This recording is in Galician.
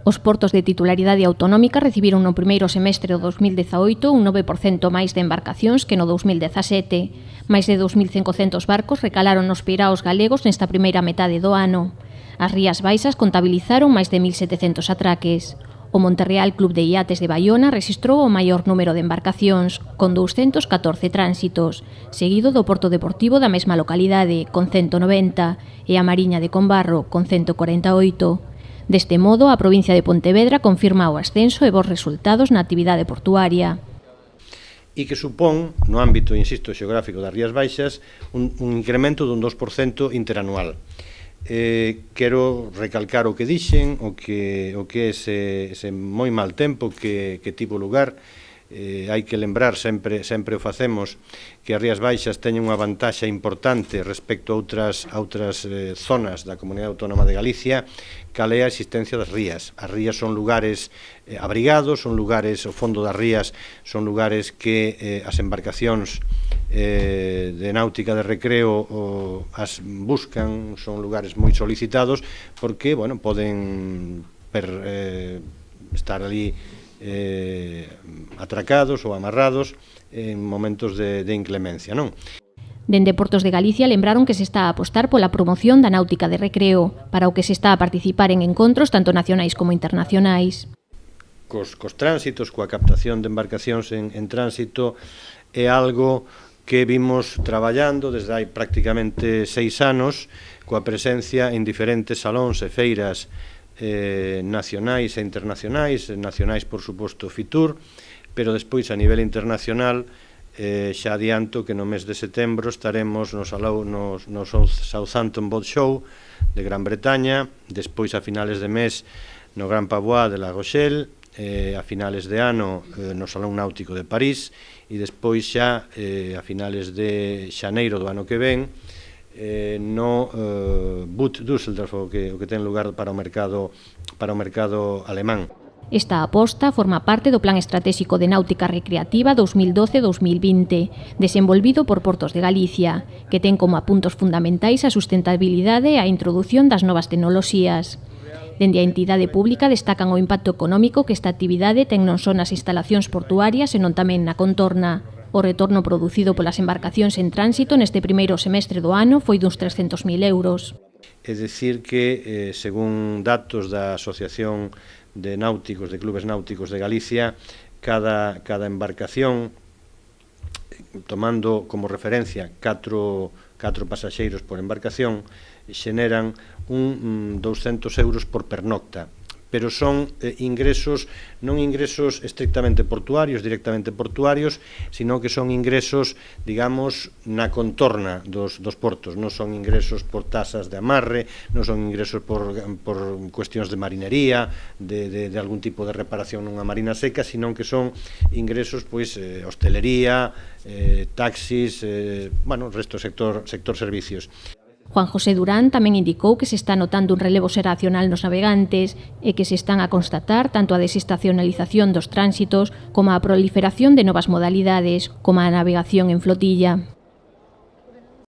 Os portos de titularidade autonómica recibiron no primeiro semestre do 2018 un 9% máis de embarcacións que no 2017. Máis de 2.500 barcos recalaron nos peiraos galegos nesta primeira metade do ano. As Rías Baixas contabilizaron máis de 1.700 atraques. O Monterreal Club de Iates de Baiona rexistrou o maior número de embarcacións, con 214 tránsitos, seguido do Porto Deportivo da mesma localidade, con 190, e a Mariña de Combarro, con 148. Deste modo, a provincia de Pontevedra confirma o ascenso e bons resultados na actividade portuaria. E que supón, no ámbito, insisto, xeográfico das Rías Baixas, un incremento dun 2% interanual. Quero recalcar o que dixen, o que ese moi mal tempo que tivo lugar. Hai que lembrar, sempre o facemos, que as Rías Baixas teñen unha vantaxe importante respecto a outras zonas da Comunidade Autónoma de Galicia, cal é a existencia das rías. As rías son lugares abrigados, son lugares, o fondo das rías son lugares que as embarcacións de náutica de recreo as buscan, son lugares moi solicitados porque, bueno, poden estar ali atracados ou amarrados en momentos de inclemencia, non? Dende Portos de Galicia lembraron que se está a apostar pola promoción da náutica de recreo, para o que se está a participar en encontros tanto nacionais como internacionais. Cos tránsitos, coa captación de embarcacións en tránsito, é algo que vimos traballando desde hai prácticamente 6 anos, coa presencia en diferentes salóns e feiras nacionais e internacionais, nacionais por suposto Fitur, pero despois a nivel internacional xa adianto que no mes de setembro estaremos no Southampton Boat Show de Gran Bretaña, despois a finales de mes no Grand Pavois de La Rochelle, a finales de ano no Salón Náutico de París e despois xa a finales de xaneiro do ano que ven no Boot Düsseldorf, o que ten lugar para o mercado alemán. Esta aposta forma parte do Plan Estratégico de Náutica Recreativa 2012-2020, desenvolvido por Portos de Galicia, que ten como puntos fundamentais a sustentabilidade e a introdución das novas tecnoloxías. Dende a entidade pública destacan o impacto económico que esta actividade ten non só nas instalacións portuarias, senón tamén na contorna. O retorno producido polas embarcacións en tránsito neste primeiro semestre do ano foi duns 300.000 euros. É dicir que, según datos da Asociación de Náuticos, de Clubes Náuticos de Galicia, cada embarcación, tomando como referencia 4 pasaxeiros por embarcación, xeneran 200 euros por pernocta, pero son ingresos, non ingresos estrictamente portuarios, directamente portuarios, sino que son ingresos, digamos, na contorna dos portos, non son ingresos por tasas de amarre, non son ingresos por cuestións de marinería, de algún tipo de reparación nunha marina seca, sino que son ingresos, pois, hostelería, taxis, bueno, resto sector servicios. Juan José Durán tamén indicou que se está notando un relevo xeracional nos navegantes e que se están a constatar tanto a desestacionalización dos tránsitos como a proliferación de novas modalidades, como a navegación en flotilla.